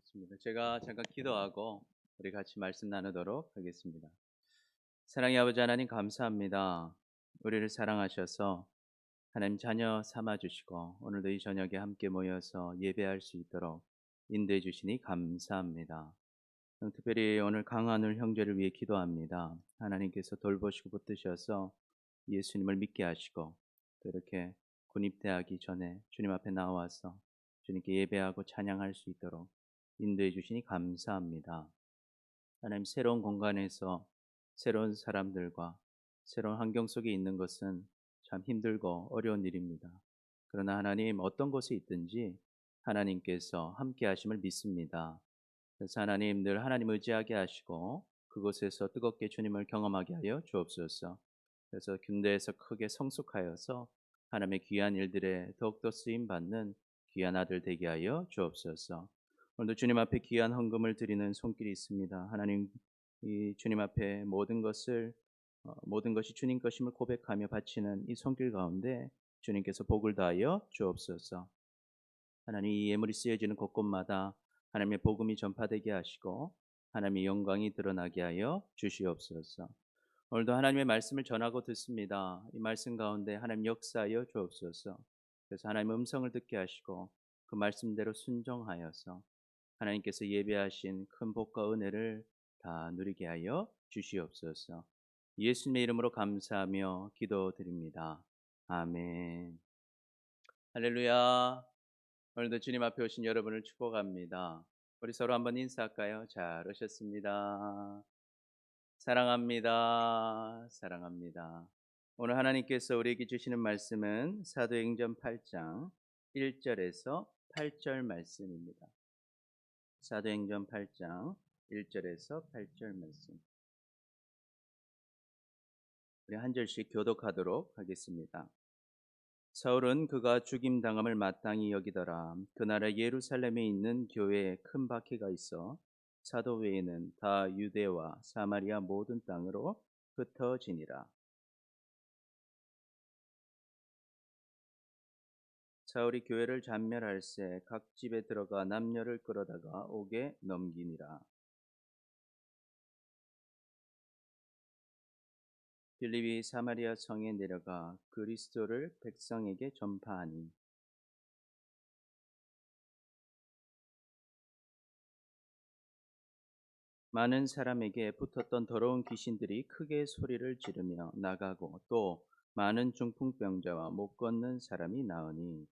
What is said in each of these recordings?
좋습니다. 제가 잠깐 기도하고 우리 같이 말씀 나누도록 하겠습니다. 사랑의 아버지 하나님 감사합니다. 우리를 사랑하셔서 하나님 자녀 삼아 주시고 오늘도 이 저녁에 함께 모여서 예배할 수 있도록 인도해 주시니 감사합니다. 특별히 오늘 강한울 형제를 위해 기도합니다. 하나님께서 돌보시고 붙드셔서 예수님을 믿게 하시고 또 이렇게 군입대하기 전에 주님 앞에 나와서 주님께 예배하고 찬양할 수 있도록 인도해 주시니 감사합니다. 하나님 새로운 공간에서 새로운 사람들과 새로운 환경 속에 있는 것은 참 힘들고 어려운 일입니다. 그러나 하나님 어떤 곳에 있든지 하나님께서 함께 하심을 믿습니다. 그래서 하나님 늘 하나님 의지하게 하시고 그곳에서 뜨겁게 주님을 경험하게 하여 주옵소서. 그래서 군대에서 크게 성숙하여서 하나님의 귀한 일들에 더욱더 쓰임 받는 귀한 아들 되게 하여 주옵소서. 오늘도 주님 앞에 귀한 헌금을 드리는 손길이 있습니다. 하나님 이 주님 앞에 모든 것이 주님 것임을 고백하며 바치는 이 손길 가운데 주님께서 복을 다하여 주옵소서. 하나님 이 예물이 쓰여지는 곳곳마다 하나님의 복음이 전파되게 하시고 하나님의 영광이 드러나게 하여 주시옵소서. 오늘도 하나님의 말씀을 전하고 듣습니다. 이 말씀 가운데 하나님 역사하여 주옵소서. 그래서 하나님의 음성을 듣게 하시고 그 말씀대로 순종하여서 하나님께서 예배하신 큰 복과 은혜를 다 누리게 하여 주시옵소서. 예수님의 이름으로 감사하며 기도드립니다. 아멘. 할렐루야. 오늘도 주님 앞에 오신 여러분을 축복합니다. 우리 서로 한번 인사할까요? 잘 오셨습니다. 사랑합니다. 사랑합니다. 오늘 하나님께서 우리에게 주시는 말씀은 사도행전 8장 1절에서 8절 말씀입니다. 사도행전 8장 1절에서 8절 말씀. 우리 한 절씩 교독하도록 하겠습니다. 사울은 그가 죽임 당함을 마땅히 여기더라. 그 나라 예루살렘에 있는 교회에 큰 박해가 있어 사도 외에는 다 유대와 사마리아 모든 땅으로 흩어지니라. 사울이 교회를 잔멸할세 각 집에 들어가 남녀를 끌어다가 옥에 넘기니라. 빌립이 사마리아 성에 내려가 그리스도를 백성에게 전파하니 많은 사람에게 붙었던 더러운 귀신들이 크게 소리를 지르며 나가고 또 많은 중풍병자와 못 걷는 사람이 나으니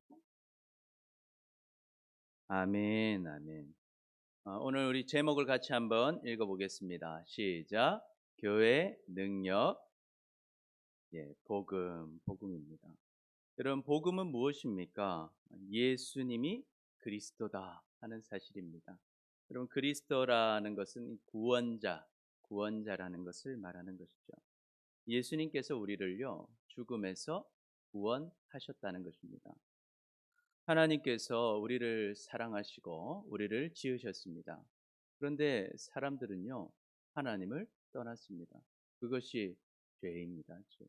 아멘 아멘. 오늘 우리 제목을 같이 한번 읽어보겠습니다. 시작. 교회 능력. 복음입니다. 여러분 복음은 무엇입니까? 예수님이 그리스도다 하는 사실입니다. 여러분 그리스도라는 것은 구원자라는 것을 말하는 것이죠. 예수님께서 우리를요 죽음에서 구원하셨다는 것입니다. 하나님께서 우리를 사랑하시고 우리를 지으셨습니다. 그런데 사람들은요 하나님을 떠났습니다. 그것이 죄입니다. 죄.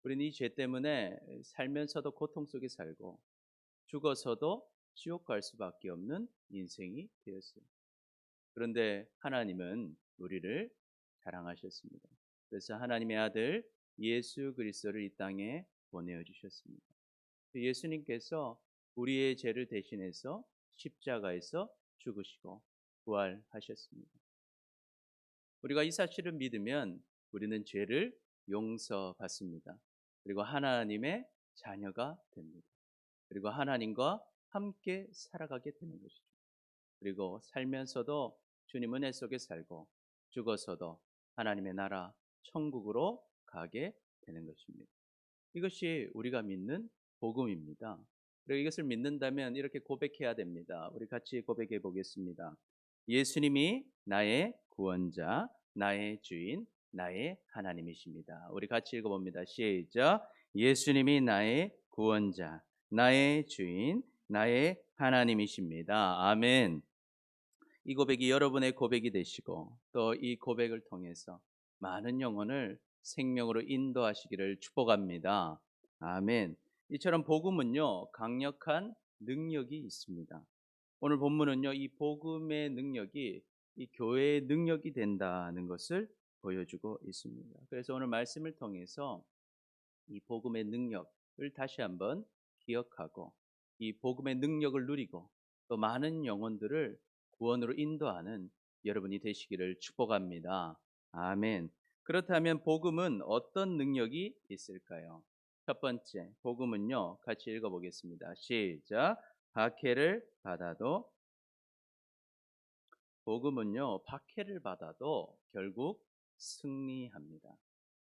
우리는 이 죄 때문에 살면서도 고통 속에 살고 죽어서도 지옥 갈 수밖에 없는 인생이 되었어요. 그런데 하나님은 우리를 사랑하셨습니다. 그래서 하나님의 아들 예수 그리스도를 이 땅에 보내어 주셨습니다. 예수님께서 우리의 죄를 대신해서 십자가에서 죽으시고 부활하셨습니다. 우리가 이 사실을 믿으면 우리는 죄를 용서받습니다. 그리고 하나님의 자녀가 됩니다. 그리고 하나님과 함께 살아가게 되는 것이죠. 그리고 살면서도 주님 은혜 속에 살고 죽어서도 하나님의 나라 천국으로 가게 되는 것입니다. 이것이 우리가 믿는 복음입니다. 그리고 이것을 믿는다면 이렇게 고백해야 됩니다. 우리 같이 고백해 보겠습니다. 예수님이 나의 구원자, 나의 주인, 나의 하나님이십니다. 우리 같이 읽어봅니다. 시작. 예수님이 나의 구원자, 나의 주인, 나의 하나님이십니다. 아멘. 이 고백이 여러분의 고백이 되시고 또 이 고백을 통해서 많은 영혼을 생명으로 인도하시기를 축복합니다. 아멘. 이처럼 복음은요 강력한 능력이 있습니다. 오늘 본문은요, 이 복음의 능력이 이 교회의 능력이 된다는 것을 보여주고 있습니다. 그래서 오늘 말씀을 통해서 이 복음의 능력을 다시 한번 기억하고 이 복음의 능력을 누리고 또 많은 영혼들을 구원으로 인도하는 여러분이 되시기를 축복합니다. 아멘. 그렇다면 복음은 어떤 능력이 있을까요? 첫 번째, 복음은요, 같이 읽어보겠습니다. 시작. 박해를 받아도 복음은요, 박해를 받아도 결국 승리합니다.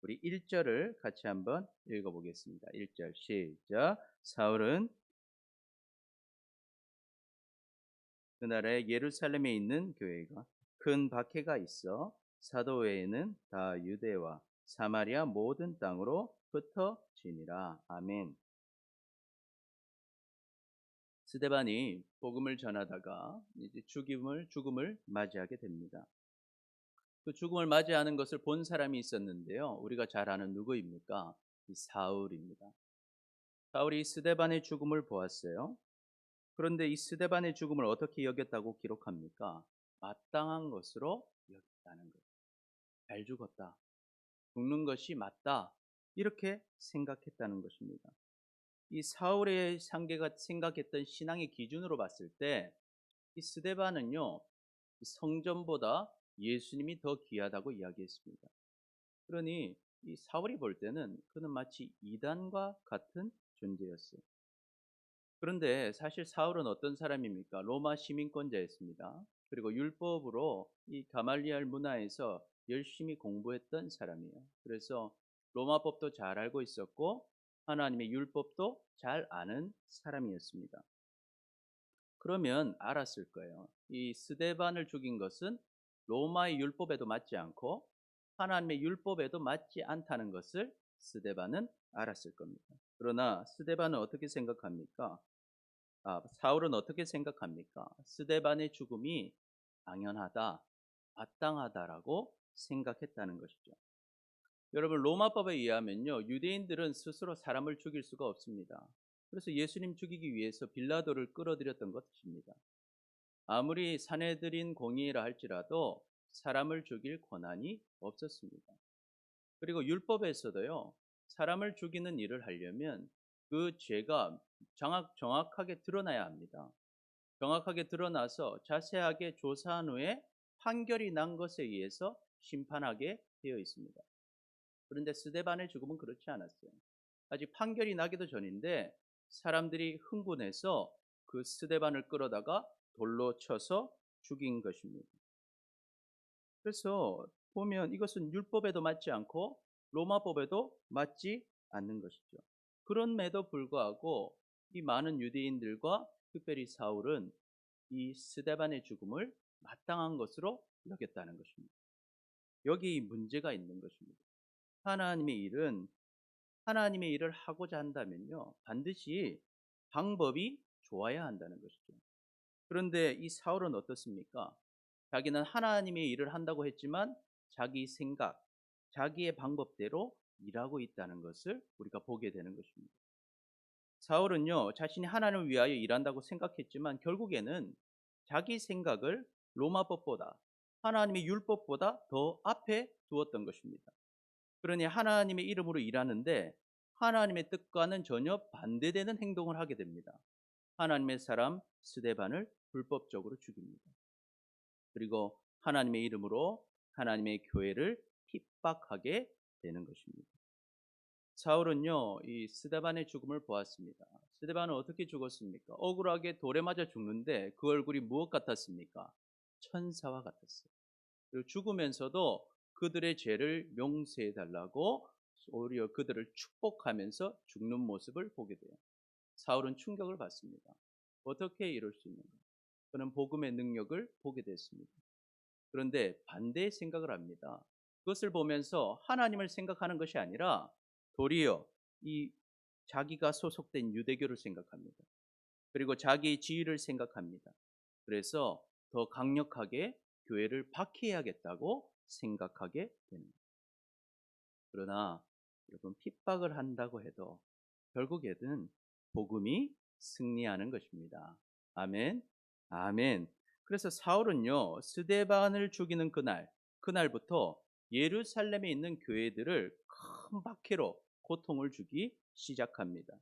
우리 1절을 같이 한번 읽어보겠습니다. 1절 시작. 사울은 그날에 예루살렘에 있는 교회가 큰 박해가 있어 사도 외에는 다 유대와 사마리아 모든 땅으로 흩어지니라. 아멘. 스데반이 복음을 전하다가 이제 죽음을 맞이하게 됩니다. 그 죽음을 맞이하는 것을 본 사람이 있었는데요. 우리가 잘 아는 누구입니까? 이 사울입니다. 사울이 스데반의 죽음을 보았어요. 그런데 이 스데반의 죽음을 어떻게 여겼다고 기록합니까? 마땅한 것으로 여겼다는 거예요. 잘 죽었다. 죽는 것이 맞다. 이렇게 생각했다는 것입니다. 이 사울의 상계가 생각했던 신앙의 기준으로 봤을 때 이 스데반은요, 성전보다 예수님이 더 귀하다고 이야기했습니다. 그러니 이 사울이 볼 때는 그는 마치 이단과 같은 존재였어요. 그런데 사실 사울은 어떤 사람입니까? 로마 시민권자였습니다. 그리고 율법으로 이 가말리알 문화에서 열심히 공부했던 사람이에요. 그래서 로마법도 잘 알고 있었고 하나님의 율법도 잘 아는 사람이었습니다. 그러면 알았을 거예요. 이 스데반을 죽인 것은 로마의 율법에도 맞지 않고 하나님의 율법에도 맞지 않다는 것을 스데반은 알았을 겁니다. 그러나 스데반은 어떻게 생각합니까? 사울은 어떻게 생각합니까? 스데반의 죽음이 당연하다, 마땅하다라고 생각했다는 것이죠. 여러분, 로마법에 의하면요, 유대인들은 스스로 사람을 죽일 수가 없습니다. 그래서 예수님 죽이기 위해서 빌라도를 끌어들였던 것입니다. 아무리 사내들인 공의라 할지라도 사람을 죽일 권한이 없었습니다. 그리고 율법에서도요, 사람을 죽이는 일을 하려면 그 죄가 정확하게 드러나야 합니다. 정확하게 드러나서 자세하게 조사한 후에 판결이 난 것에 의해서 심판하게 되어 있습니다. 그런데 스데반의 죽음은 그렇지 않았어요. 아직 판결이 나기도 전인데 사람들이 흥분해서 그 스데반을 끌어다가 돌로 쳐서 죽인 것입니다. 그래서 보면 이것은 율법에도 맞지 않고 로마법에도 맞지 않는 것이죠. 그럼에도 불구하고 이 많은 유대인들과 특별히 사울은 이 스데반의 죽음을 마땅한 것으로 여겼다는 것입니다. 여기 문제가 있는 것입니다. 하나님의 일을 하고자 한다면요, 반드시 방법이 좋아야 한다는 것이죠. 그런데 이 사울은 어떻습니까? 자기는 하나님의 일을 한다고 했지만 자기 생각, 자기의 방법대로 일하고 있다는 것을 우리가 보게 되는 것입니다. 사울은요, 자신이 하나님을 위하여 일한다고 생각했지만 결국에는 자기 생각을 로마법보다 하나님의 율법보다 더 앞에 두었던 것입니다. 그러니 하나님의 이름으로 일하는데 하나님의 뜻과는 전혀 반대되는 행동을 하게 됩니다. 하나님의 사람 스데반을 불법적으로 죽입니다. 그리고 하나님의 이름으로 하나님의 교회를 핍박하게 되는 것입니다. 사울은요, 이 스데반의 죽음을 보았습니다. 스데반은 어떻게 죽었습니까? 억울하게 돌에 맞아 죽는데 그 얼굴이 무엇 같았습니까? 천사와 같았어요. 그리고 죽으면서도 그들의 죄를 용서해 달라고 오히려 그들을 축복하면서 죽는 모습을 보게 돼요. 사울은 충격을 받습니다. 어떻게 이럴 수 있는가? 그는 복음의 능력을 보게 됐습니다. 그런데 반대의 생각을 합니다. 그것을 보면서 하나님을 생각하는 것이 아니라 도리어 이 자기가 소속된 유대교를 생각합니다. 그리고 자기의 지위를 생각합니다. 그래서 더 강력하게 교회를 박해해야겠다고 생각하게 됩니다. 그러나 여러분, 핍박을 한다고 해도 결국에는 복음이 승리하는 것입니다. 아멘. 아멘. 그래서 사울은요, 스데반을 죽이는 그날부터 예루살렘에 있는 교회들을 큰 박해로 고통을 주기 시작합니다.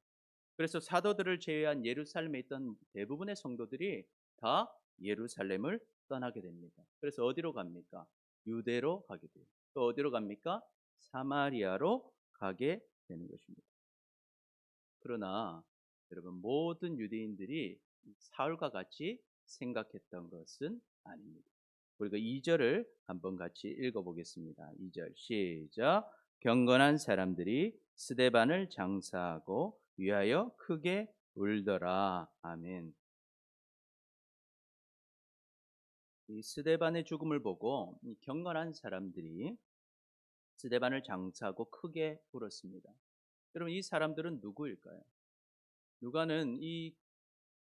그래서 사도들을 제외한 예루살렘에 있던 대부분의 성도들이 다 예루살렘을 떠나게 됩니다. 그래서 어디로 갑니까? 유대로 가게 돼요. 또 어디로 갑니까? 사마리아로 가게 되는 것입니다. 그러나 여러분, 모든 유대인들이 사울과 같이 생각했던 것은 아닙니다. 우리가 2절을 한번 같이 읽어보겠습니다. 2절 시작. 경건한 사람들이 스데반을 장사하고 위하여 크게 울더라. 아멘. 이 스데반의 죽음을 보고 이 경건한 사람들이 스데반을 장사하고 크게 울었습니다. 여러분, 이 사람들은 누구일까요? 누가는 이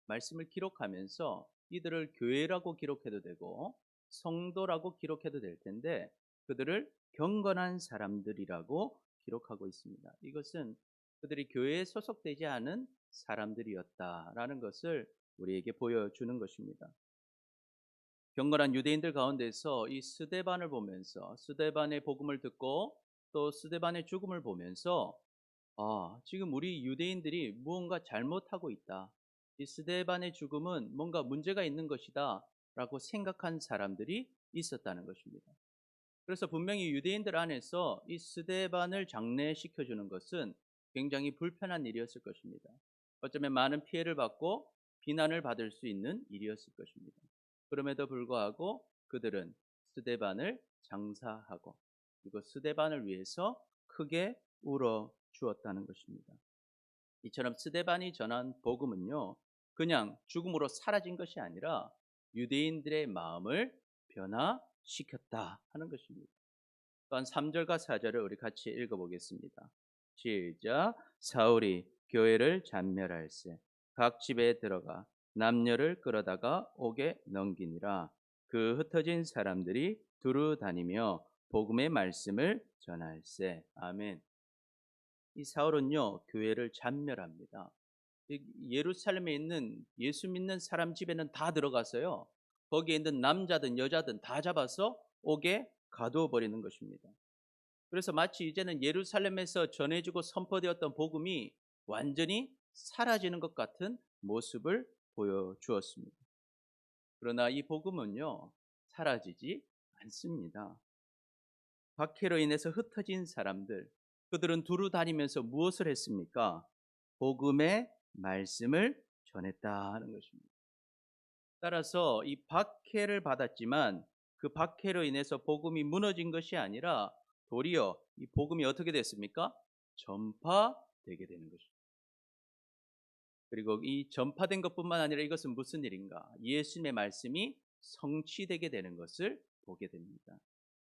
말씀을 기록하면서 이들을 교회라고 기록해도 되고 성도라고 기록해도 될 텐데 그들을 경건한 사람들이라고 기록하고 있습니다. 이것은 그들이 교회에 소속되지 않은 사람들이었다라는 것을 우리에게 보여주는 것입니다. 경건한 유대인들 가운데서 이 스데반을 보면서 스데반의 복음을 듣고 또 스데반의 죽음을 보면서 지금 우리 유대인들이 무언가 잘못하고 있다. 이 스데반의 죽음은 뭔가 문제가 있는 것이다. 라고 생각한 사람들이 있었다는 것입니다. 그래서 분명히 유대인들 안에서 이 스데반을 장례시켜주는 것은 굉장히 불편한 일이었을 것입니다. 어쩌면 많은 피해를 받고 비난을 받을 수 있는 일이었을 것입니다. 그럼에도 불구하고 그들은 스데반을 장사하고 그리고 스데반을 위해서 크게 울어 주었다는 것입니다. 이처럼 스데반이 전한 복음은요, 그냥 죽음으로 사라진 것이 아니라 유대인들의 마음을 변화시켰다 하는 것입니다. 또한 3절과 4절을 우리 같이 읽어보겠습니다. 시작. 사울이 교회를 잔멸할세 각 집에 들어가 남녀를 끌어다가 옥에 넘기니라. 그 흩어진 사람들이 두루 다니며 복음의 말씀을 전할세. 아멘. 이 사울은요, 교회를 잔멸합니다. 예루살렘에 있는 예수 믿는 사람 집에는 다 들어가서요, 거기에 있는 남자든 여자든 다 잡아서 옥에 가두어 버리는 것입니다. 그래서 마치 이제는 예루살렘에서 전해지고 선포되었던 복음이 완전히 사라지는 것 같은 모습을 보여주었습니다. 그러나 이 복음은요, 사라지지 않습니다. 박해로 인해서 흩어진 사람들, 그들은 두루 다니면서 무엇을 했습니까? 복음의 말씀을 전했다는 것입니다. 따라서 이 박해를 받았지만 그 박해로 인해서 복음이 무너진 것이 아니라 도리어 이 복음이 어떻게 됐습니까? 전파되게 되는 것입니다. 그리고 이 전파된 것뿐만 아니라 이것은 무슨 일인가? 예수님의 말씀이 성취되게 되는 것을 보게 됩니다.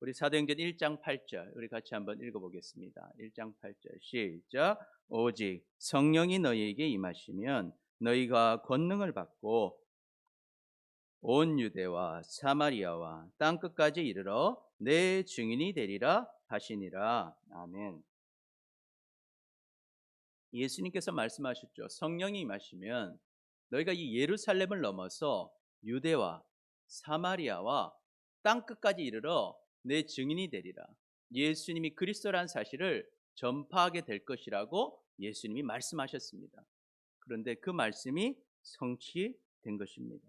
우리 사도행전 1장 8절 우리 같이 한번 읽어보겠습니다. 1장 8절 시작. 오직 성령이 너희에게 임하시면 너희가 권능을 받고 온 유대와 사마리아와 땅끝까지 이르러 내 증인이 되리라 하시니라. 아멘. 예수님께서 말씀하셨죠. 성령이 임하시면 너희가 이 예루살렘을 넘어서 유대와 사마리아와 땅끝까지 이르러 내 증인이 되리라. 예수님이 그리스도라는 사실을 전파하게 될 것이라고 예수님이 말씀하셨습니다. 그런데 그 말씀이 성취된 것입니다.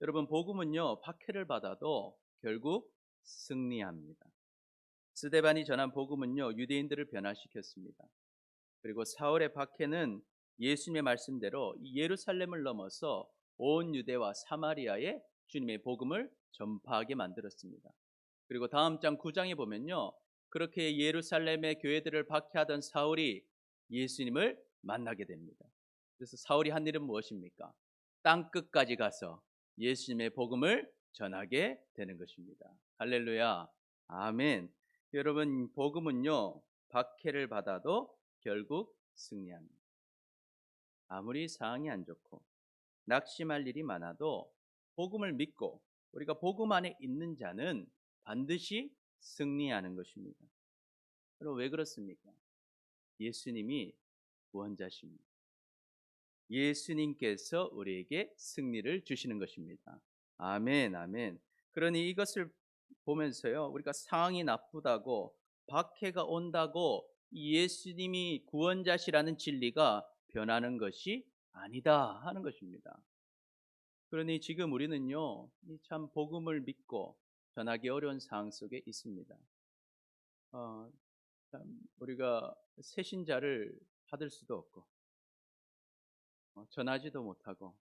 여러분, 복음은요, 박해를 받아도 결국 승리합니다. 스데반이 전한 복음은요, 유대인들을 변화시켰습니다. 그리고 사울의 박해는 예수님의 말씀대로 예루살렘을 넘어서 온 유대와 사마리아에 주님의 복음을 전파하게 만들었습니다. 그리고 다음 장 9장에 보면요, 그렇게 예루살렘의 교회들을 박해하던 사울이 예수님을 만나게 됩니다. 그래서 사울이 한 일은 무엇입니까? 땅 끝까지 가서 예수님의 복음을 전하게 되는 것입니다. 할렐루야. 아멘. 여러분, 복음은요, 박해를 받아도 결국 승리합니다. 아무리 상황이 안 좋고 낙심할 일이 많아도 복음을 믿고 우리가 복음 안에 있는 자는 반드시 승리하는 것입니다. 그럼 왜 그렇습니까? 예수님이 구원자십니다. 예수님께서 우리에게 승리를 주시는 것입니다. 아멘, 아멘. 그러니 이것을 보면서요, 우리가 상황이 나쁘다고, 박해가 온다고 이 예수님이 구원자시라는 진리가 변하는 것이 아니다 하는 것입니다. 그러니 지금 우리는요, 이 참 복음을 믿고 전하기 어려운 상황 속에 있습니다. 참 우리가 새신자를 받을 수도 없고, 전하지도 못하고,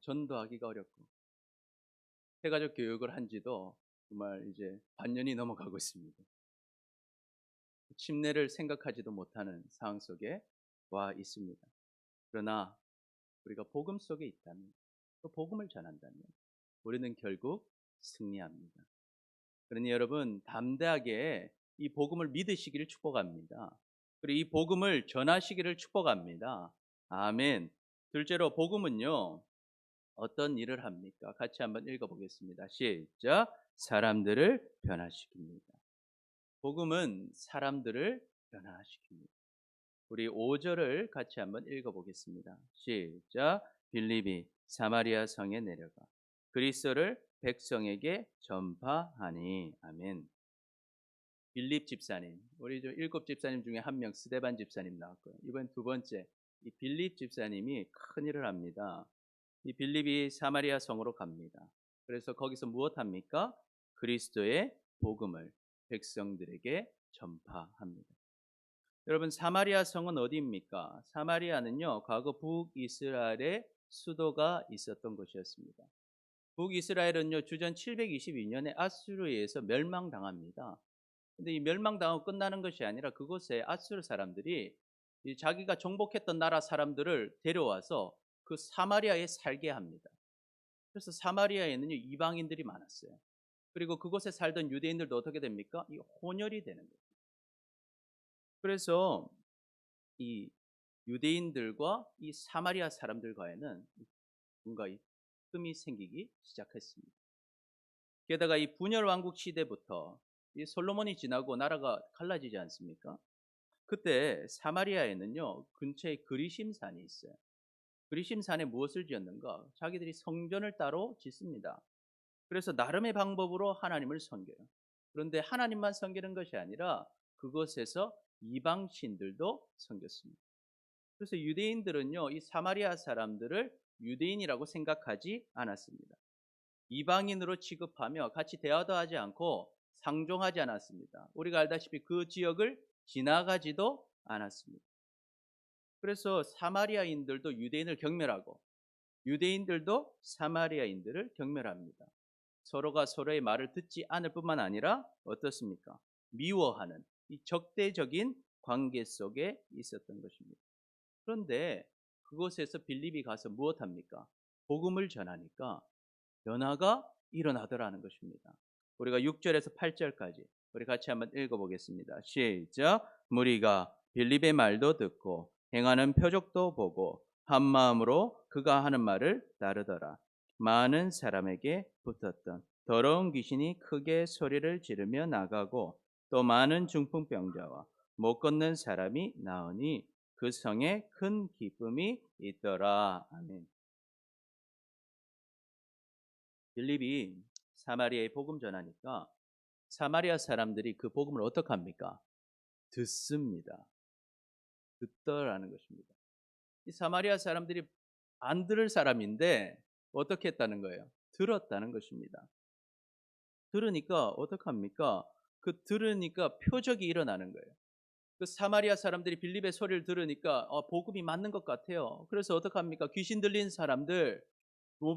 전도하기가 어렵고, 해가족 교육을 한 지도 정말 이제 반년이 넘어가고 있습니다. 침례를 생각하지도 못하는 상황 속에 와 있습니다. 그러나 우리가 복음 속에 있다면, 또 복음을 전한다면 우리는 결국 승리합니다. 그러니 여러분 담대하게 이 복음을 믿으시기를 축복합니다. 그리고 이 복음을 전하시기를 축복합니다. 아멘. 둘째로 복음은요, 어떤 일을 합니까? 같이 한번 읽어보겠습니다. 시작. 사람들을 변화시킵니다. 복음은 사람들을 변화시킵니다. 우리 5절을 같이 한번 읽어보겠습니다. 시작. 빌립이 사마리아 성에 내려가 그리스도를 백성에게 전파하니. 아멘. 빌립 집사님, 우리 저 7 집사님 중에 한 명 스데반 집사님 나왔고요. 이번 두 번째 이 빌립 집사님이 큰 일을 합니다. 이 빌립이 사마리아 성으로 갑니다. 그래서 거기서 무엇 합니까? 그리스도의 복음을 백성들에게 전파합니다. 여러분 사마리아 성은 어디입니까? 사마리아는요, 과거 북이스라엘의 수도가 있었던 곳이었습니다. 북이스라엘은요, 주전 722년에 아수르에 의해서 멸망당합니다. 근데 이 멸망당하고 끝나는 것이 아니라 그곳에 아수르 사람들이 자기가 정복했던 나라 사람들을 데려와서 그 사마리아에 살게 합니다. 그래서 사마리아에는요, 이방인들이 많았어요. 그리고 그곳에 살던 유대인들도 어떻게 됩니까? 이 혼혈이 되는 거예요. 그래서 이 유대인들과 이 사마리아 사람들과에는 뭔가 이 틈이 생기기 시작했습니다. 게다가 이 분열 왕국 시대부터 이 솔로몬이 지나고 나라가 갈라지지 않습니까? 그때 사마리아에는요, 근처에 그리심산이 있어요. 그리심산에 무엇을 지었는가? 자기들이 성전을 따로 짓습니다. 그래서 나름의 방법으로 하나님을 섬겨요. 그런데 하나님만 섬기는 것이 아니라 그곳에서 이방 신들도 섬겼습니다. 그래서 유대인들은요, 이 사마리아 사람들을 유대인이라고 생각하지 않았습니다. 이방인으로 취급하며 같이 대화도 하지 않고 상종하지 않았습니다. 우리가 알다시피 그 지역을 지나가지도 않았습니다. 그래서 사마리아인들도 유대인을 경멸하고 유대인들도 사마리아인들을 경멸합니다. 서로가 서로의 말을 듣지 않을 뿐만 아니라 어떻습니까? 미워하는 이 적대적인 관계 속에 있었던 것입니다. 그런데 그곳에서 빌립이 가서 무엇합니까? 복음을 전하니까 변화가 일어나더라는 것입니다. 우리가 6절에서 8절까지 우리 같이 한번 읽어보겠습니다. 시작. 무리가 빌립의 말도 듣고 행하는 표적도 보고 한 마음으로 그가 하는 말을 따르더라. 많은 사람에게 붙었던 더러운 귀신이 크게 소리를 지르며 나가고 또 많은 중풍병자와 못 걷는 사람이 나으니 그 성에 큰 기쁨이 있더라. 아멘. 빌립이 사마리아에 복음 전하니까 사마리아 사람들이 그 복음을 어떻게 합니까? 듣습니다. 듣더라는 것입니다. 이 사마리아 사람들이 안 들을 사람인데 어떻게 했다는 거예요? 들었다는 것입니다. 들으니까 어떻게 합니까? 그 들으니까 표적이 일어나는 거예요. 그 사마리아 사람들이 빌립의 소리를 들으니까 복음이 맞는 것 같아요. 그래서 어떻게 합니까? 귀신 들린 사람들,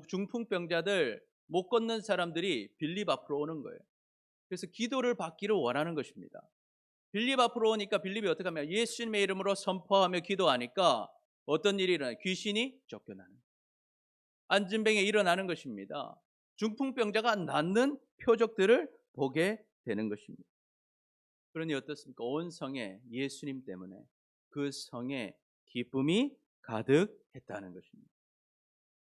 중풍병자들, 못 걷는 사람들이 빌립 앞으로 오는 거예요. 그래서 기도를 받기를 원하는 것입니다. 빌립 앞으로 오니까 빌립이 어떻게 하면 예수님의 이름으로 선포하며 기도하니까 어떤 일이 일어나요? 귀신이 쫓겨나는, 안진병이 일어나는 것입니다. 중풍병자가 낫는 표적들을 보게 되는 것입니다. 그러니 어떻습니까? 온 성에 예수님 때문에 그 성에 기쁨이 가득했다는 것입니다.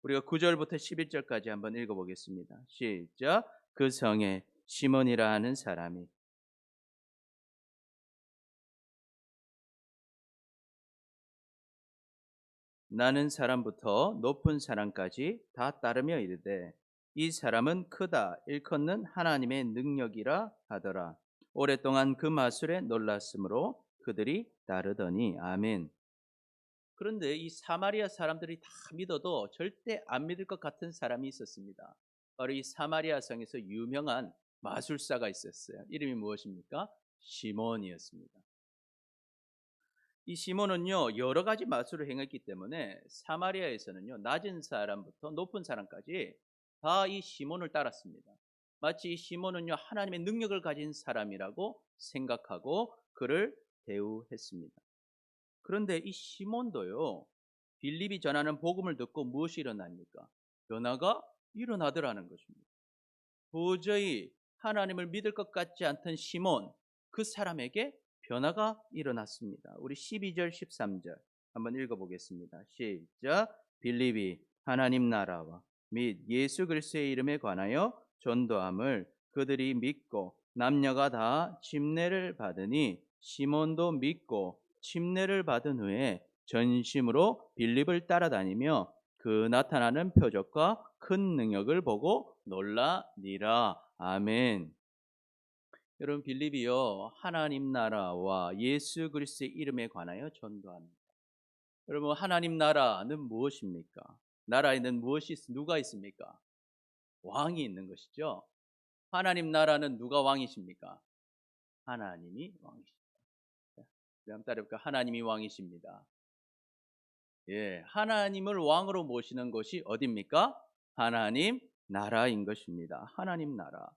우리가 9절부터 11절까지 한번 읽어보겠습니다. 시작. 그 성에 시몬이라 하는 사람이 나는 사람부터 높은 사람까지 다 따르며 이르되 이 사람은 크다 일컫는 하나님의 능력이라 하더라. 오랫동안 그 마술에 놀랐으므로 그들이 따르더니 아멘. 그런데 이 사마리아 사람들이 다 믿어도 절대 안 믿을 것 같은 사람이 있었습니다. 바로 이 사마리아 성에서 유명한 마술사가 있었어요. 이름이 무엇입니까? 시몬이었습니다. 이 시몬은요 여러 가지 마술을 행했기 때문에 사마리아에서는요 낮은 사람부터 높은 사람까지 다 이 시몬을 따랐습니다. 마치 이 시몬은요 하나님의 능력을 가진 사람이라고 생각하고 그를 대우했습니다. 그런데 이 시몬도요 빌립이 전하는 복음을 듣고 무엇이 일어납니까? 변화가 일어나더라는 것입니다. 도저히 하나님을 믿을 것 같지 않던 시몬, 그 사람에게 변화가 일어났습니다. 우리 12절 13절 한번 읽어보겠습니다. 시작. 빌립이 하나님 나라와 및 예수 그리스도의 이름에 관하여 전도함을 그들이 믿고 남녀가 다 침례를 받으니 시몬도 믿고 침례를 받은 후에 전심으로 빌립을 따라다니며 그 나타나는 표적과 큰 능력을 보고 놀라니라. 아멘. 여러분 빌립이요 하나님 나라와 예수 그리스도의 이름에 관하여 전도합니다. 여러분 하나님 나라는 무엇입니까? 나라에는 누가 있습니까? 왕이 있는 것이죠. 하나님 나라는 누가 왕이십니까? 하나님이 왕이십니다. 한번 따라해볼까? 하나님이 왕이십니다. 예, 하나님을 왕으로 모시는 것이 어디입니까? 하나님 나라인 것입니다. 하나님 나라.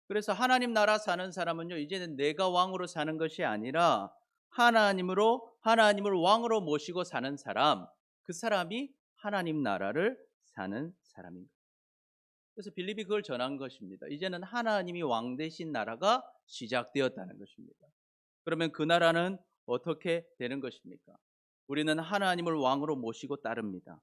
그래서 하나님 나라 사는 사람은요, 이제는 내가 왕으로 사는 것이 아니라 하나님을 왕으로 모시고 사는 사람, 그 사람이 하나님 나라를 사는 사람입니다. 그래서 빌립이 그걸 전한 것입니다. 이제는 하나님이 왕 되신 나라가 시작되었다는 것입니다. 그러면 그 나라는 어떻게 되는 것입니까? 우리는 하나님을 왕으로 모시고 따릅니다.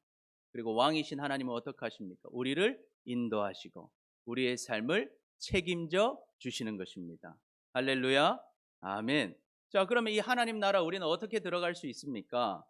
그리고 왕이신 하나님은 어떻게 하십니까? 우리를 인도하시고 우리의 삶을 책임져 주시는 것입니다. 할렐루야. 아멘. 자, 그러면 이 하나님 나라 우리는 어떻게 들어갈 수 있습니까?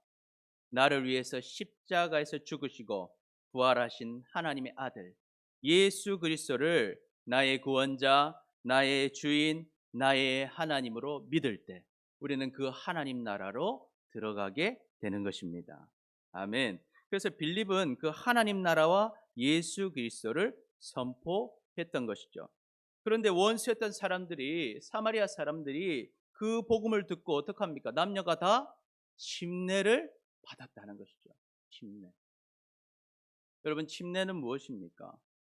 나를 위해서 십자가에서 죽으시고 부활하신 하나님의 아들 예수 그리스도를 나의 구원자, 나의 주인, 나의 하나님으로 믿을 때 우리는 그 하나님 나라로 들어가게 되는 것입니다. 아멘. 그래서 빌립은 그 하나님 나라와 예수 그리스도를 선포했던 것이죠. 그런데 원수였던 사람들이 사마리아 사람들이 그 복음을 듣고 어떻게 합니까? 남녀가 다 침례를 받았다는 것이죠. 침례. 여러분 침례는 무엇입니까?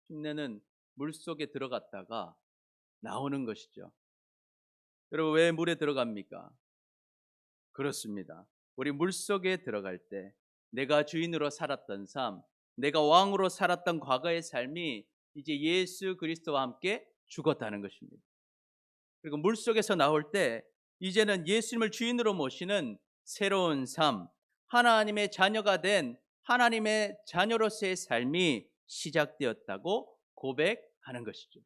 침례는 물속에 들어갔다가 나오는 것이죠. 여러분 왜 물에 들어갑니까? 그렇습니다. 우리 물속에 들어갈 때 내가 주인으로 살았던 삶, 내가 왕으로 살았던 과거의 삶이 이제 예수 그리스도와 함께 죽었다는 것입니다. 그리고 물속에서 나올 때 이제는 예수님을 주인으로 모시는 새로운 삶, 하나님의 자녀가 된 하나님의 자녀로서의 삶이 시작되었다고 고백하는 것이죠.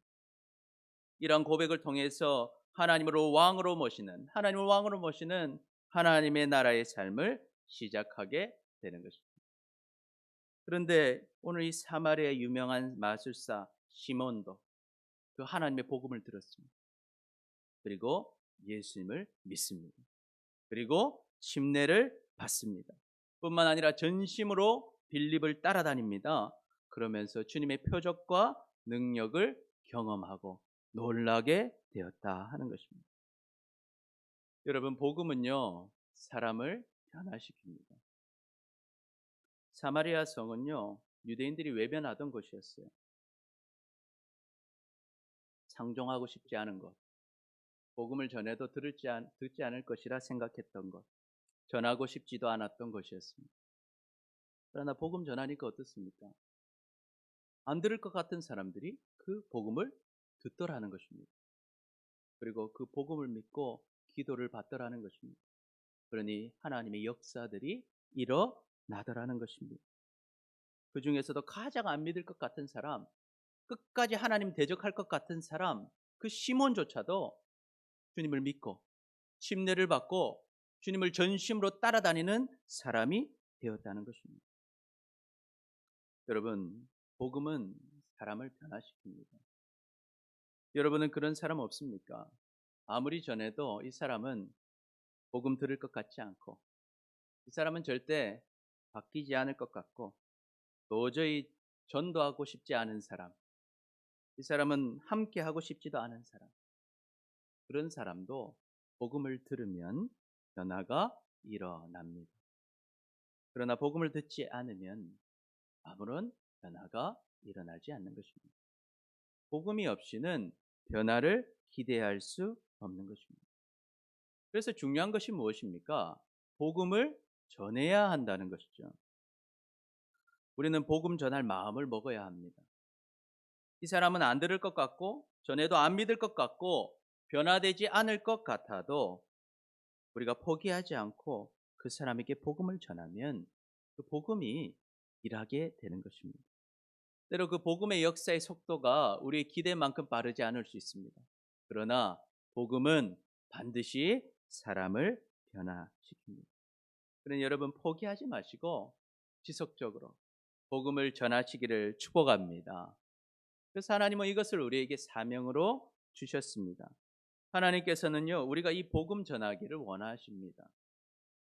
이런 고백을 통해서 하나님을 왕으로 모시는 하나님의 나라의 삶을 시작하게 되는 것입니다. 그런데 오늘 이 사마리아의 유명한 마술사 시몬도 그 하나님의 복음을 들었습니다. 그리고 예수님을 믿습니다. 그리고 침례를 받습니다. 뿐만 아니라 전심으로 빌립을 따라다닙니다. 그러면서 주님의 표적과 능력을 경험하고 놀라게 되었다 하는 것입니다. 여러분 복음은요 사람을 변화시킵니다. 사마리아 성은요 유대인들이 외변하던 곳이었어요. 상종하고 싶지 않은 것, 복음을 전해도 듣지 않을 것이라 생각했던 것, 전하고 싶지도 않았던 것이었습니다. 그러나 복음 전하니까 어떻습니까? 안 들을 것 같은 사람들이 그 복음을 듣더라는 것입니다. 그리고 그 복음을 믿고 기도를 받더라는 것입니다. 그러니 하나님의 역사들이 일어나더라는 것입니다. 그 중에서도 가장 안 믿을 것 같은 사람, 끝까지 하나님 대적할 것 같은 사람, 그 시몬조차도 주님을 믿고 침례를 받고 주님을 전심으로 따라다니는 사람이 되었다는 것입니다. 여러분, 복음은 사람을 변화시킵니다. 여러분은 그런 사람 없습니까? 아무리 전해도 이 사람은 복음 들을 것 같지 않고, 이 사람은 절대 바뀌지 않을 것 같고, 도저히 전도하고 싶지 않은 사람, 이 사람은 함께 하고 싶지도 않은 사람, 그런 사람도 복음을 들으면 변화가 일어납니다. 그러나 복음을 듣지 않으면 아무런 변화가 일어나지 않는 것입니다. 복음이 없이는 변화를 기대할 수 없는 것입니다. 그래서 중요한 것이 무엇입니까? 복음을 전해야 한다는 것이죠. 우리는 복음 전할 마음을 먹어야 합니다. 이 사람은 안 들을 것 같고 전해도 안 믿을 것 같고 변화되지 않을 것 같아도 우리가 포기하지 않고 그 사람에게 복음을 전하면 그 복음이 일하게 되는 것입니다. 때로 그 복음의 역사의 속도가 우리의 기대만큼 빠르지 않을 수 있습니다. 그러나 복음은 반드시 사람을 변화시킵니다. 그러니 여러분 포기하지 마시고 지속적으로 복음을 전하시기를 축복합니다. 그래서 하나님은 이것을 우리에게 사명으로 주셨습니다. 하나님께서는요, 우리가 이 복음 전하기를 원하십니다.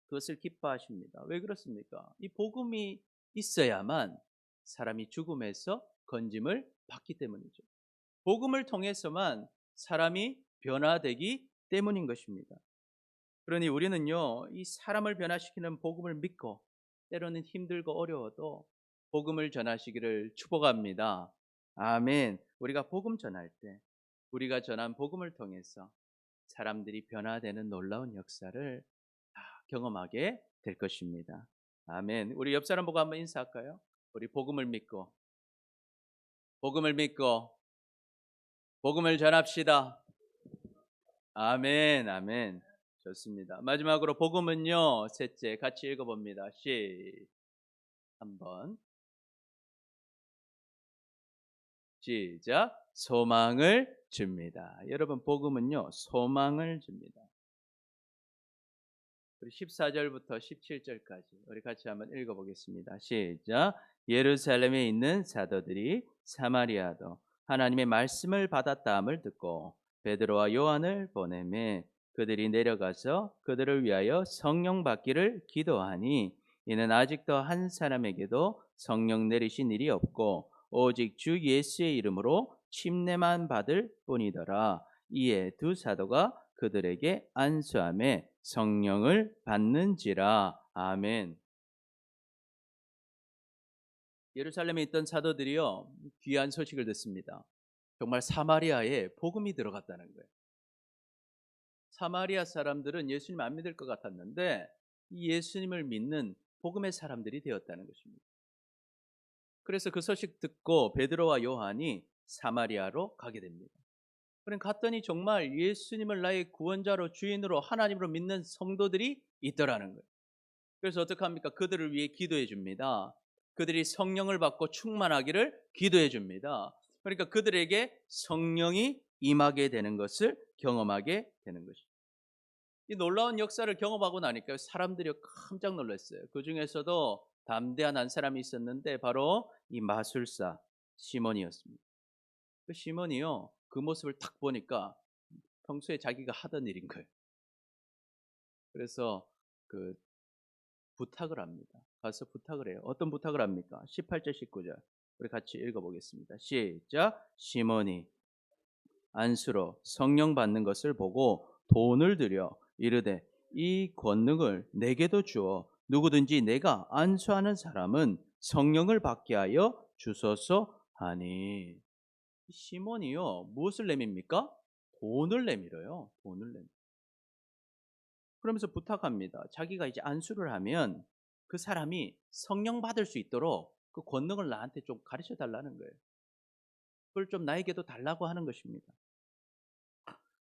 그것을 기뻐하십니다. 왜 그렇습니까? 이 복음이 있어야만 사람이 죽음에서 건짐을 받기 때문이죠. 복음을 통해서만 사람이 변화되기 때문인 것입니다. 그러니 우리는요, 이 사람을 변화시키는 복음을 믿고 때로는 힘들고 어려워도 복음을 전하시기를 축복합니다. 아멘. 우리가 복음 전할 때 우리가 전한 복음을 통해서 사람들이 변화되는 놀라운 역사를 경험하게 될 것입니다. 아멘. 우리 옆 사람 보고 한번 인사할까요? 우리 복음을 믿고 복음을 전합시다. 아멘. 아멘. 좋습니다. 마지막으로 복음은요, 셋째 같이 읽어봅니다. 한번 시작. 소망을 줍니다. 여러분 복음은요 소망을 줍니다. 우리 14절부터 17절까지 우리 같이 한번 읽어보겠습니다. 시작. 예루살렘에 있는 사도들이 사마리아도 하나님의 말씀을 받았다함을 듣고 베드로와 요한을 보내매 그들이 내려가서 그들을 위하여 성령 받기를 기도하니 이는 아직도 한 사람에게도 성령 내리신 일이 없고 오직 주 예수의 이름으로 침례만 받을 뿐이더라. 이에 두 사도가 그들에게 안수하며 성령을 받는지라. 아멘. 예루살렘에 있던 사도들이요 귀한 소식을 듣습니다. 정말 사마리아에 복음이 들어갔다는 거예요. 사마리아 사람들은 예수님 안 믿을 것 같았는데 이 예수님을 믿는 복음의 사람들이 되었다는 것입니다. 그래서 그 소식 듣고 베드로와 요한이 사마리아로 가게 됩니다. 그럼 갔더니 정말 예수님을 나의 구원자로 주인으로 하나님으로 믿는 성도들이 있더라는 거예요. 그래서 어떻게 합니까? 그들을 위해 기도해 줍니다. 그들이 성령을 받고 충만하기를 기도해 줍니다. 그러니까 그들에게 성령이 임하게 되는 것을 경험하게 되는 것입니다. 이 놀라운 역사를 경험하고 나니까 사람들이 깜짝 놀랐어요. 그 중에서도 담대한 한 사람이 있었는데 바로 이 마술사 시몬이었습니다. 그 시몬이요 그 모습을 딱 보니까 평소에 자기가 하던 일인 거예요. 그래서 그 부탁을 합니다. 가서 부탁을 해요. 어떤 부탁을 합니까? 18절 19절 우리 같이 읽어보겠습니다. 시작. 시몬이 안수로 성령 받는 것을 보고 돈을 들여 이르되 이 권능을 내게도 주어 누구든지 내가 안수하는 사람은 성령을 받게 하여 주소서 하니. 시몬이요 무엇을 내밉니까? 돈을 내밀어요. 돈을 내밀어요. 그러면서 부탁합니다. 자기가 이제 안수를 하면 그 사람이 성령 받을 수 있도록 그 권능을 나한테 좀 가르쳐 달라는 거예요. 그걸 좀 나에게도 달라고 하는 것입니다.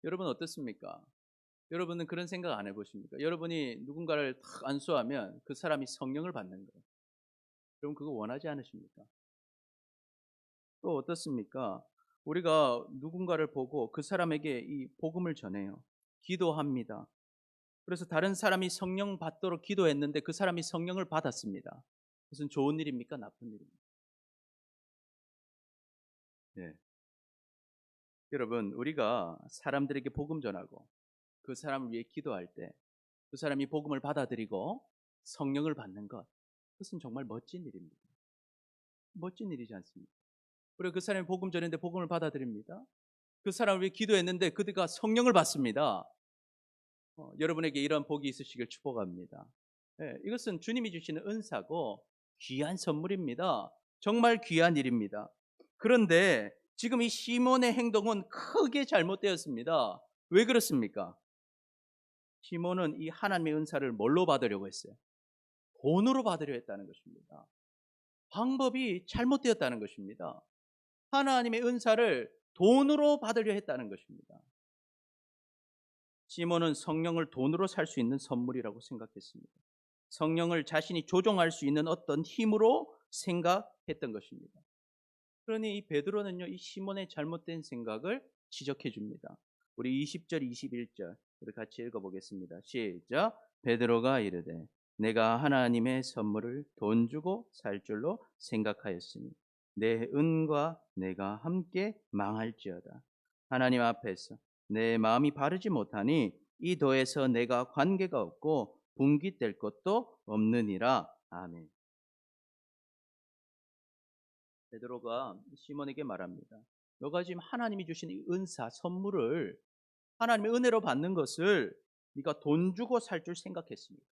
여러분 어떻습니까? 여러분은 그런 생각 안 해보십니까? 여러분이 누군가를 탁 안수하면 그 사람이 성령을 받는 거예요. 여러분 그거 원하지 않으십니까? 또 어떻습니까? 우리가 누군가를 보고 그 사람에게 이 복음을 전해요. 기도합니다. 그래서 다른 사람이 성령 받도록 기도했는데 그 사람이 성령을 받았습니다. 무슨 좋은 일입니까? 나쁜 일입니까? 네. 여러분, 우리가 사람들에게 복음 전하고 그 사람을 위해 기도할 때 그 사람이 복음을 받아들이고 성령을 받는 것, 그것은 정말 멋진 일입니다. 멋진 일이지 않습니까? 그리고 그 사람이 복음 전했는데 복음을 받아들입니다. 그 사람을 위해 기도했는데 그가 성령을 받습니다. 여러분에게 이런 복이 있으시길 축복합니다. 예, 이것은 주님이 주시는 은사고 귀한 선물입니다. 정말 귀한 일입니다. 그런데 지금 이 시몬의 행동은 크게 잘못되었습니다. 왜 그렇습니까? 시몬은 이 하나님의 은사를 뭘로 받으려고 했어요? 돈으로 받으려 했다는 것입니다. 방법이 잘못되었다는 것입니다. 하나님의 은사를 돈으로 받으려 했다는 것입니다. 시몬은 성령을 돈으로 살 수 있는 선물이라고 생각했습니다. 성령을 자신이 조종할 수 있는 어떤 힘으로 생각했던 것입니다. 그러니 이 베드로는요, 이 시몬의 잘못된 생각을 지적해 줍니다. 우리 20절, 21절 우리 같이 읽어보겠습니다. 시작. 베드로가 이르되 내가 하나님의 선물을 돈 주고 살 줄로 생각하였으니 내 은과 내가 함께 망할지어다. 하나님 앞에서 내 마음이 바르지 못하니 이 도에서 내가 관계가 없고 분깃될 것도 없느니라. 아멘. 베드로가 시몬에게 말합니다. 너가 지금 하나님이 주신 이 은사, 선물을 하나님의 은혜로 받는 것을 네가 돈 주고 살 줄 생각했습니까?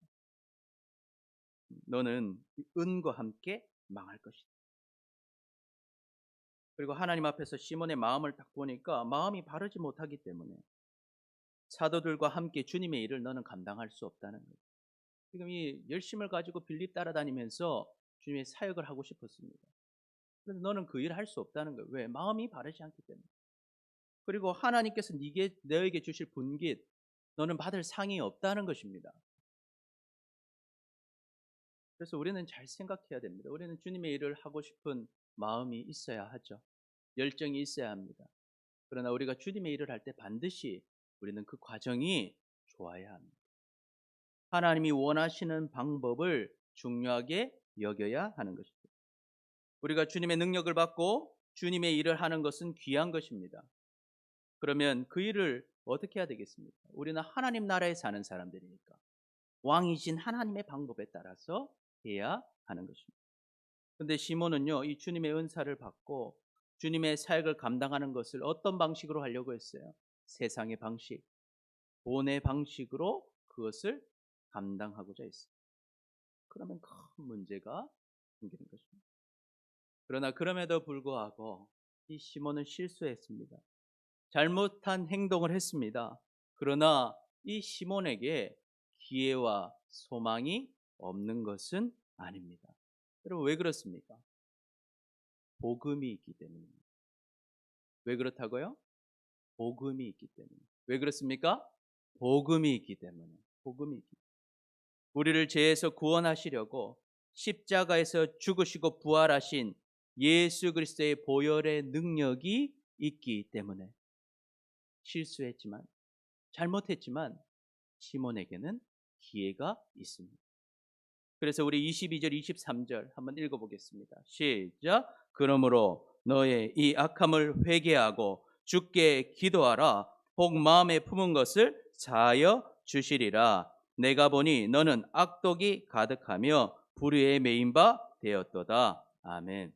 너는 이 은과 함께 망할 것이다. 그리고 하나님 앞에서 시몬의 마음을 딱 보니까 마음이 바르지 못하기 때문에 사도들과 함께 주님의 일을 너는 감당할 수 없다는 거예요. 지금 이 열심을 가지고 빌립 따라다니면서 주님의 사역을 하고 싶었습니다. 그런데 너는 그 일을 할 수 없다는 거예요. 왜? 마음이 바르지 않기 때문에. 그리고 하나님께서 너에게 주실 분깃, 너는 받을 상이 없다는 것입니다. 그래서 우리는 잘 생각해야 됩니다. 우리는 주님의 일을 하고 싶은 마음이 있어야 하죠. 열정이 있어야 합니다. 그러나 우리가 주님의 일을 할 때 반드시 우리는 그 과정이 좋아야 합니다. 하나님이 원하시는 방법을 중요하게 여겨야 하는 것입니다. 우리가 주님의 능력을 받고 주님의 일을 하는 것은 귀한 것입니다. 그러면 그 일을 어떻게 해야 되겠습니까? 우리는 하나님 나라에 사는 사람들이니까 왕이신 하나님의 방법에 따라서 해야 하는 것입니다. 그런데 시몬은요, 이 주님의 은사를 받고 주님의 사역을 감당하는 것을 어떤 방식으로 하려고 했어요? 세상의 방식, 돈의 방식으로 그것을 감당하고자 했어요. 그러면 큰 문제가 생기는 것입니다. 그러나 그럼에도 불구하고 이 시몬은 실수했습니다. 잘못한 행동을 했습니다. 그러나 이 시몬에게 기회와 소망이 없는 것은 아닙니다. 여러분, 왜 그렇습니까? 복음이 있기 때문입니다. 왜 그렇다고요? 복음이 있기 때문에. 왜 그렇습니까? 복음이 있기 때문에. 복음이 있기 때문에. 우리를 죄에서 구원하시려고 십자가에서 죽으시고 부활하신 예수 그리스도의 보혈의 능력이 있기 때문에 실수했지만, 잘못했지만 시몬에게는 기회가 있습니다. 그래서 우리 22절, 23절 한번 읽어보겠습니다. 시작. 그러므로 너의 이 악함을 회개하고 주께 기도하라. 복 마음에 품은 것을 사하여 주시리라. 내가 보니 너는 악독이 가득하며 불의에 매인 바 되었도다. 아멘.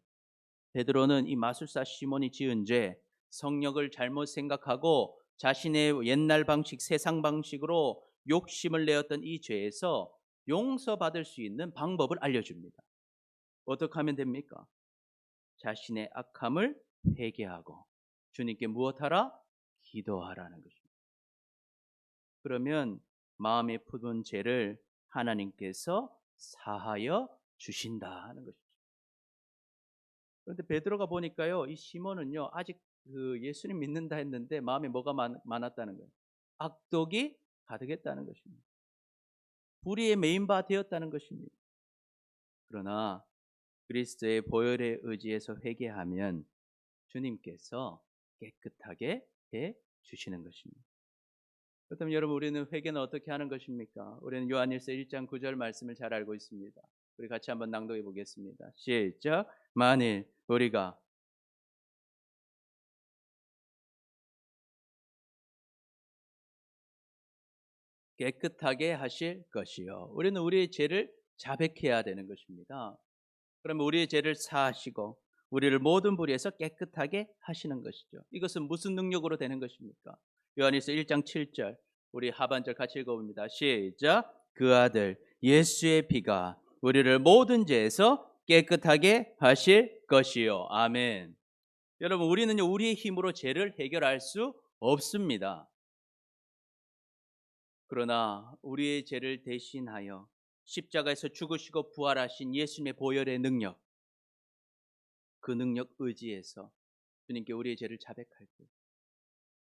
베드로는 이 마술사 시몬이 지은 죄, 성령을 잘못 생각하고 자신의 옛날 방식, 세상 방식으로 욕심을 내었던 이 죄에서 용서받을 수 있는 방법을 알려줍니다. 어떻게 하면 됩니까? 자신의 악함을 회개하고 주님께 무엇하라? 기도하라는 것입니다. 그러면 마음에 품은 죄를 하나님께서 사하여 주신다는 것이죠. 그런데 베드로가 보니까요, 이 시몬은요, 아직 그 예수님 믿는다 했는데 마음에 뭐가 많았다는 거예요? 악독이 가득했다는 것입니다. 불의에 매인 바 되었다는 것입니다. 그러나 그리스도의 보혈에 의지해서 회개하면 주님께서 깨끗하게 해 주시는 것입니다. 그렇다면 여러분, 우리는 회개는 어떻게 하는 것입니까? 우리는 요한일서 1장 9절 말씀을 잘 알고 있습니다. 우리 같이 한번 낭독해 보겠습니다. 시작. 만일 우리가 깨끗하게 하실 것이요. 우리는 우리의 죄를 자백해야 되는 것입니다. 그러면 우리의 죄를 사하시고 우리를 모든 불의에서 깨끗하게 하시는 것이죠. 이것은 무슨 능력으로 되는 것입니까? 요한일서 1장 7절 우리 하반절 같이 읽어봅니다. 시작. 그 아들 예수의 피가 우리를 모든 죄에서 깨끗하게 하실 것이요. 아멘. 여러분 우리는요 우리의 힘으로 죄를 해결할 수 없습니다. 그러나 우리의 죄를 대신하여 십자가에서 죽으시고 부활하신 예수님의 보혈의 능력, 그 능력 의지해서 주님께 우리의 죄를 자백할 때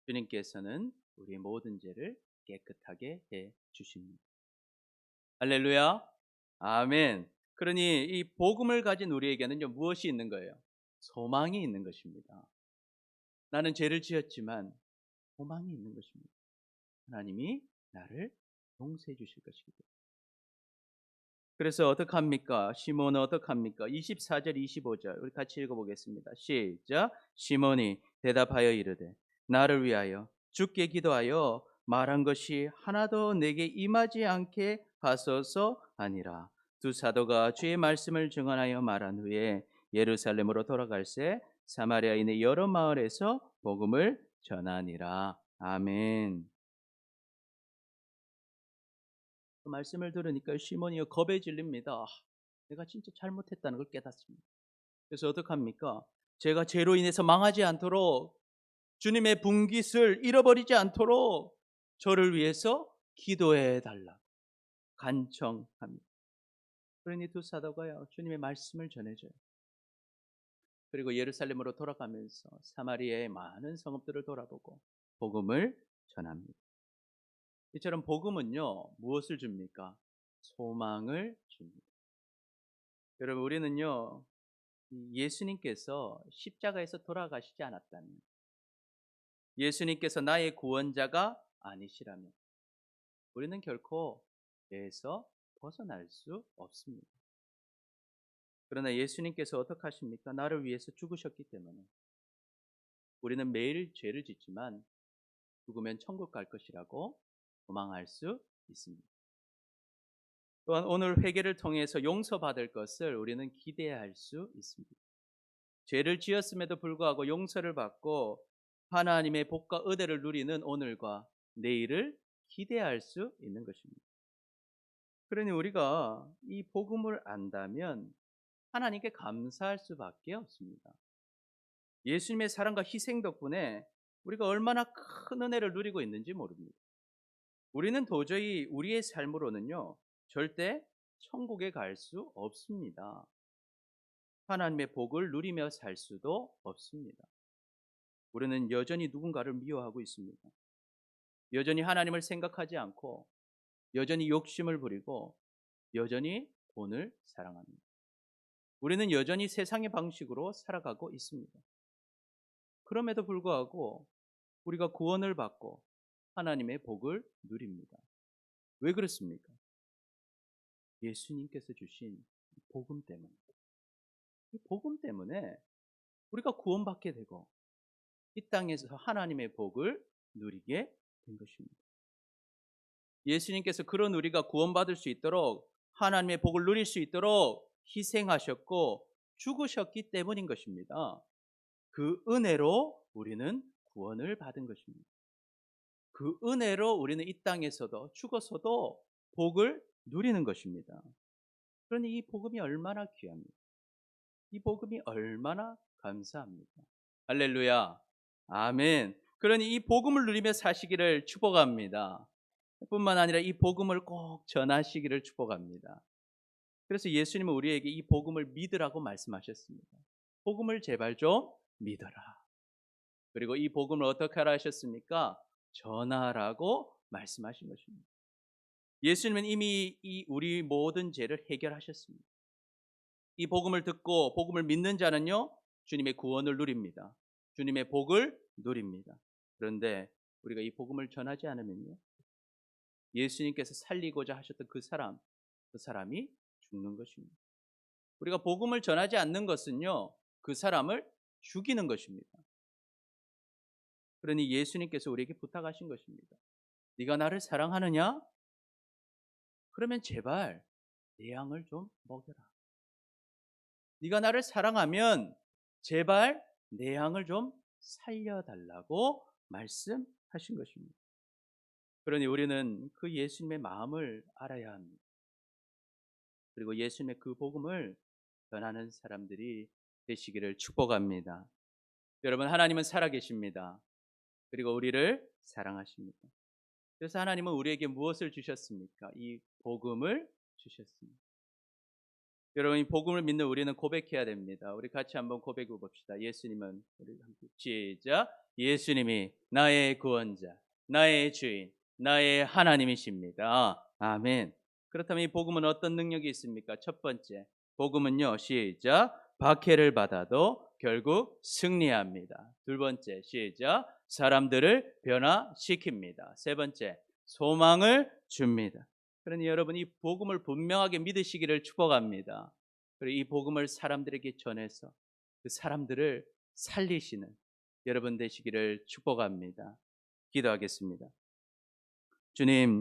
주님께서는 우리의 모든 죄를 깨끗하게 해 주십니다. 할렐루야. 아멘. 그러니 이 복음을 가진 우리에게는요 무엇이 있는 거예요? 소망이 있는 것입니다. 나는 죄를 지었지만 소망이 있는 것입니다. 하나님이 나를 용서해 주실 것이기 때문에. 그래서 어떡합니까? 시몬은 어떡합니까? 24절 25절 우리 같이 읽어보겠습니다. 시작. 시몬이 대답하여 이르되 나를 위하여 주께 기도하여 말한 것이 하나도 내게 임하지 않게 하소서 하니라. 두 사도가 주의 말씀을 증언하여 말한 후에 예루살렘으로 돌아갈새 사마리아인의 여러 마을에서 복음을 전하니라. 아멘. 그 말씀을 들으니까 시몬이 겁에 질립니다. 내가 진짜 잘못했다는 걸 깨닫습니다. 그래서 어떡합니까? 제가 죄로 인해서 망하지 않도록 주님의 분깃을 잃어버리지 않도록 저를 위해서 기도해 달라고 간청합니다. 그러니 두 사도가요 주님의 말씀을 전해줘요. 그리고 예루살렘으로 돌아가면서 사마리아의 많은 성읍들을 돌아보고 복음을 전합니다. 이처럼 복음은요 무엇을 줍니까? 소망을 줍니다. 여러분 우리는요 예수님께서 십자가에서 돌아가시지 않았다면, 예수님께서 나의 구원자가 아니시라면 우리는 결코 죄에서 벗어날 수 없습니다. 그러나 예수님께서 어떻게 하십니까? 나를 위해서 죽으셨기 때문에 우리는 매일 죄를 짓지만 죽으면 천국 갈 것이라고 소망할 수 있습니다. 또한 오늘 회개를 통해서 용서받을 것을 우리는 기대할 수 있습니다. 죄를 지었음에도 불구하고 용서를 받고 하나님의 복과 은혜를 누리는 오늘과 내일을 기대할 수 있는 것입니다. 그러니 우리가 이 복음을 안다면 하나님께 감사할 수밖에 없습니다. 예수님의 사랑과 희생 덕분에 우리가 얼마나 큰 은혜를 누리고 있는지 모릅니다. 우리는 도저히 우리의 삶으로는요 절대 천국에 갈 수 없습니다. 하나님의 복을 누리며 살 수도 없습니다. 우리는 여전히 누군가를 미워하고 있습니다. 여전히 하나님을 생각하지 않고 여전히 욕심을 부리고 여전히 돈을 사랑합니다. 우리는 여전히 세상의 방식으로 살아가고 있습니다. 그럼에도 불구하고 우리가 구원을 받고 하나님의 복을 누립니다. 왜 그렇습니까? 예수님께서 주신 복음 때문입니다. 이 복음 때문에 우리가 구원받게 되고 이 땅에서 하나님의 복을 누리게 된 것입니다. 예수님께서 그런 우리가 구원받을 수 있도록 하나님의 복을 누릴 수 있도록 희생하셨고 죽으셨기 때문인 것입니다. 그 은혜로 우리는 구원을 받은 것입니다. 그 은혜로 우리는 이 땅에서도 죽어서도 복을 누리는 것입니다. 그러니 이 복음이 얼마나 귀합니까? 이 복음이 얼마나 감사합니까? 할렐루야. 아멘. 그러니 이 복음을 누리며 사시기를 축복합니다. 뿐만 아니라 이 복음을 꼭 전하시기를 축복합니다. 그래서 예수님은 우리에게 이 복음을 믿으라고 말씀하셨습니다. 복음을 제발 좀 믿어라. 그리고 이 복음을 어떻게 하라 하셨습니까? 전하라고 말씀하신 것입니다. 예수님은 이미 우리 모든 죄를 해결하셨습니다. 이 복음을 듣고 복음을 믿는 자는요 주님의 구원을 누립니다. 주님의 복을 누립니다. 그런데 우리가 이 복음을 전하지 않으면요 예수님께서 살리고자 하셨던 그 사람이 죽는 것입니다. 우리가 복음을 전하지 않는 것은요 그 사람을 죽이는 것입니다. 그러니 예수님께서 우리에게 부탁하신 것입니다. 네가 나를 사랑하느냐? 그러면 제발 내 양을 좀 먹여라. 네가 나를 사랑하면 제발 내 양을 좀 살려달라고 말씀하신 것입니다. 그러니 우리는 그 예수님의 마음을 알아야 합니다. 그리고 예수님의 그 복음을 전하는 사람들이 되시기를 축복합니다. 여러분, 하나님은 살아계십니다. 그리고 우리를 사랑하십니다. 그래서 하나님은 우리에게 무엇을 주셨습니까? 이 복음을 주셨습니다. 여러분, 이 복음을 믿는 우리는 고백해야 됩니다. 우리 같이 한번 고백해 봅시다. 예수님은, 우리 함께 시작. 예수님이 나의 구원자, 나의 주인, 나의 하나님이십니다. 아멘. 그렇다면 이 복음은 어떤 능력이 있습니까? 첫 번째, 복음은요, 시작. 박해를 받아도 결국 승리합니다. 두 번째, 시작. 사람들을 변화시킵니다. 세 번째, 소망을 줍니다. 그러니 여러분, 이 복음을 분명하게 믿으시기를 축복합니다. 그리고 이 복음을 사람들에게 전해서 그 사람들을 살리시는 여러분 되시기를 축복합니다. 기도하겠습니다. 주님,